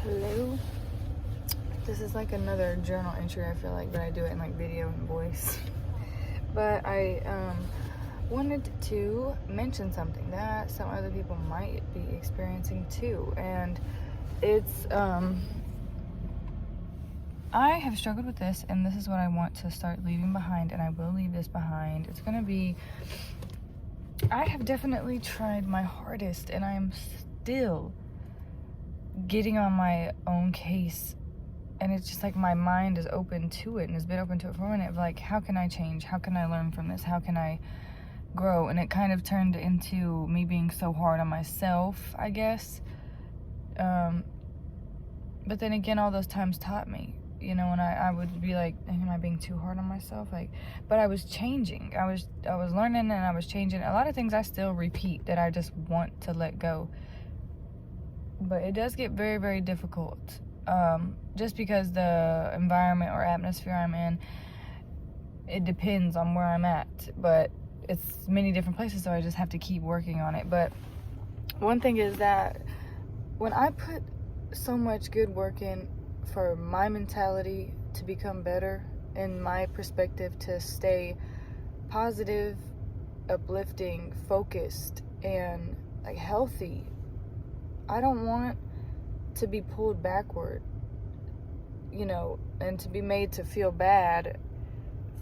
Hello. This is like another journal entry, I feel like, but I do it in like video and voice. But I wanted to mention something that some other people might be experiencing too. And it's, I have struggled with this, and this is what I want to start leaving behind, and I will leave this behind. It's going to be, I have definitely tried my hardest, and I am still getting on my own case, and it's just like my mind is open to it and has been open to it for a minute of like, how can I change? How can I learn from this? How can I grow? And it kind of turned into me being so hard on myself, I guess. But then again, all those times taught me, you know, and I would be like, am I being too hard on myself? Like, but I was changing. I was learning, and I was changing. A lot of things I still repeat that I just want to let go. But it does get very, very difficult, just because the environment or atmosphere I'm in, it depends on where I'm at, but it's many different places, so I just have to keep working on it. But one thing is that when I put so much good work in for my mentality to become better, and my perspective to stay positive, uplifting, focused, and like healthy, I don't want to be pulled backward, you know, and to be made to feel bad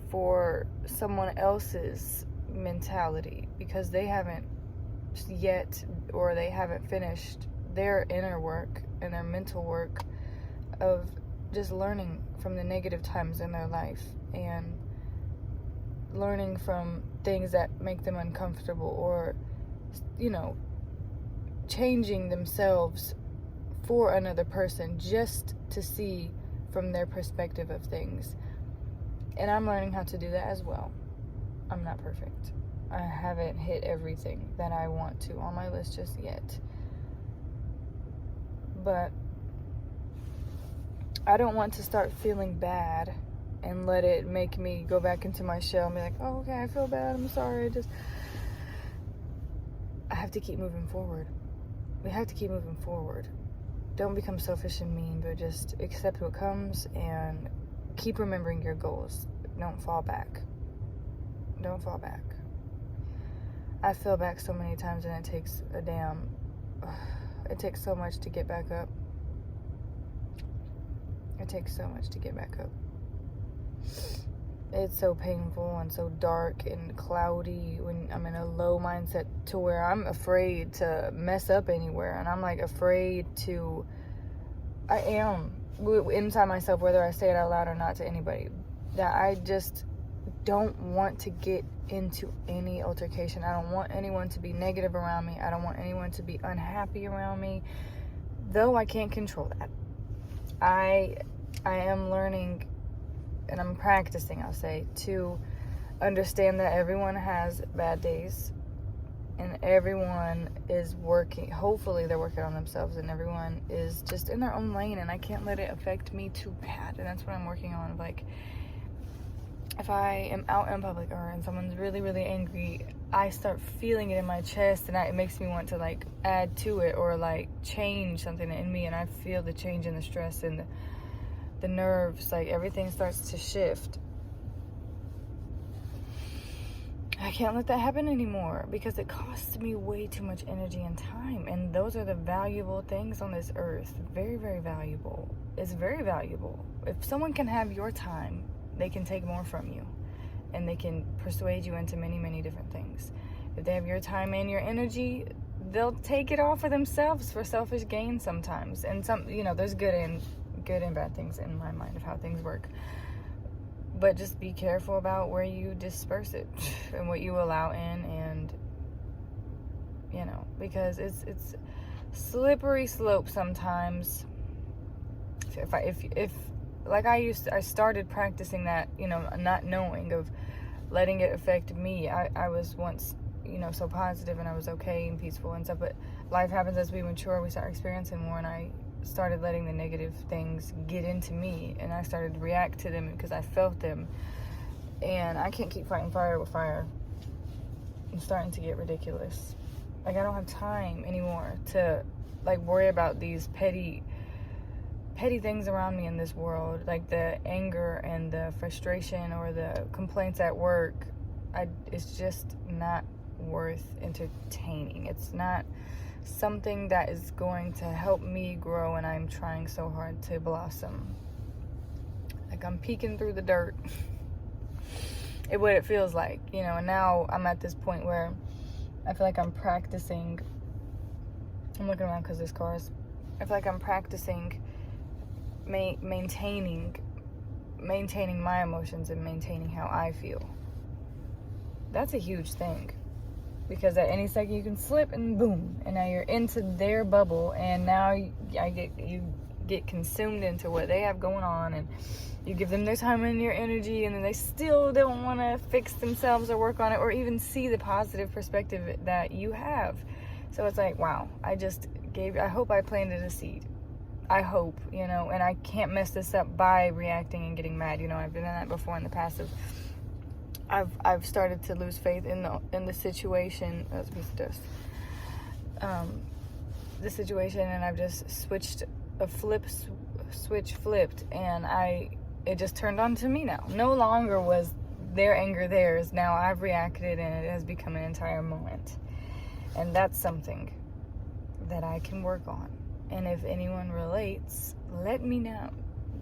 for someone else's mentality because they haven't yet, or they haven't finished their inner work and their mental work of just learning from the negative times in their life and learning from things that make them uncomfortable, or, you know, changing themselves for another person just to see from their perspective of things. And I'm learning how to do that as well. I'm not perfect. I haven't hit everything that I want to on my list just yet. But I don't want to start feeling bad and let it make me go back into my shell and be like, oh, okay, I feel bad, I'm sorry. I have to keep moving forward. We have to keep moving forward. Don't become selfish and mean, but just accept what comes and keep remembering your goals. Don't fall back. Don't fall back. I fell back so many times, and it takes it takes so much to get back up. It takes so much to get back up. It's so painful and so dark and cloudy when I'm in a low mindset to where I'm afraid to mess up anywhere. And I'm like afraid to, I am inside myself, whether I say it out loud or not to anybody, that I just don't want to get into any altercation. I don't want anyone to be negative around me. I don't want anyone to be unhappy around me, though I can't control that. I am learning, and I'm practicing, I'll say, to understand that everyone has bad days, and everyone is working, hopefully they're working on themselves, and everyone is just in their own lane, and I can't let it affect me too bad. And that's what I'm working on. Like, if I am out in public and someone's really, really angry, I start feeling it in my chest, and it makes me want to like add to it or like change something in me, and I feel the change in the stress and the nerves, like everything starts to shift. I can't let that happen anymore because it costs me way too much energy and time, and those are the valuable things on this earth. Very, very valuable. It's very valuable. If someone can have your time, they can take more from you, and they can persuade you into many, many different things. If they have your time and your energy, they'll take it all for themselves for selfish gain sometimes. And some, you know, there's good and bad things in my mind of how things work. But just be careful about where you disperse it and what you allow in, and, you know, because it's slippery slope sometimes. If like I started practicing that, you know, not knowing of letting it affect me. I was once, you know, so positive, and I was okay and peaceful and stuff, but life happens as we mature, we start experiencing more, and I started letting the negative things get into me, and I started to react to them because I felt them, and I can't keep fighting fire with fire. I'm starting to get ridiculous. Like, I don't have time anymore to like worry about these petty petty things around me in this world, like the anger and the frustration or the complaints at work, it's just not worth entertaining. It's not something that is going to help me grow, and I'm trying so hard to blossom. Like I'm peeking through the dirt. What it feels like, and now I'm at this point where I feel like I'm practicing. I'm looking around because there's cars. I feel like I'm practicing maintaining my emotions and maintaining how I feel. That's a huge thing, because at any second you can slip and boom, and now you're into their bubble, and now you get consumed into what they have going on, and you give them their time and your energy, and then they still don't want to fix themselves or work on it or even see the positive perspective that you have. So it's like, wow, I hope I planted a seed. I hope, and I can't mess this up by reacting and getting mad. I've done that before in the past. I've started to lose faith in the situation. That's a piece of dust. The situation, and I've just switched and it just turned on to me now. No longer was their anger theirs. Now I've reacted, and it has become an entire moment. And that's something that I can work on. And if anyone relates, let me know,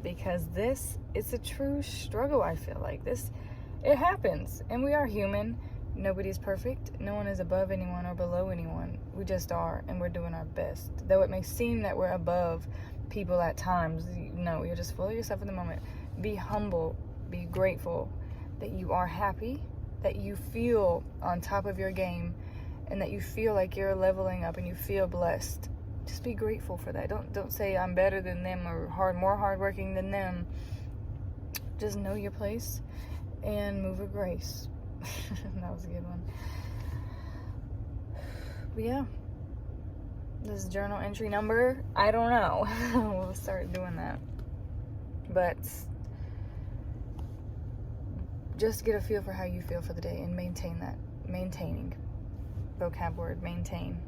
because it's a true struggle. I feel like it happens, and we are human. Nobody's perfect. No one is above anyone or below anyone. We just are, and we're doing our best. Though it may seem that we're above people at times, no, you're just full of yourself in the moment. Be humble, be grateful that you are happy, that you feel on top of your game, and that you feel like you're leveling up and you feel blessed. Just be grateful for that. Don't say I'm better than them or more hardworking than them. Just know your place and move with grace. That was a good one. But yeah, this journal entry number, I don't know. We'll start doing that. But just get a feel for how you feel for the day and maintain that. Maintaining. Vocab word, maintain.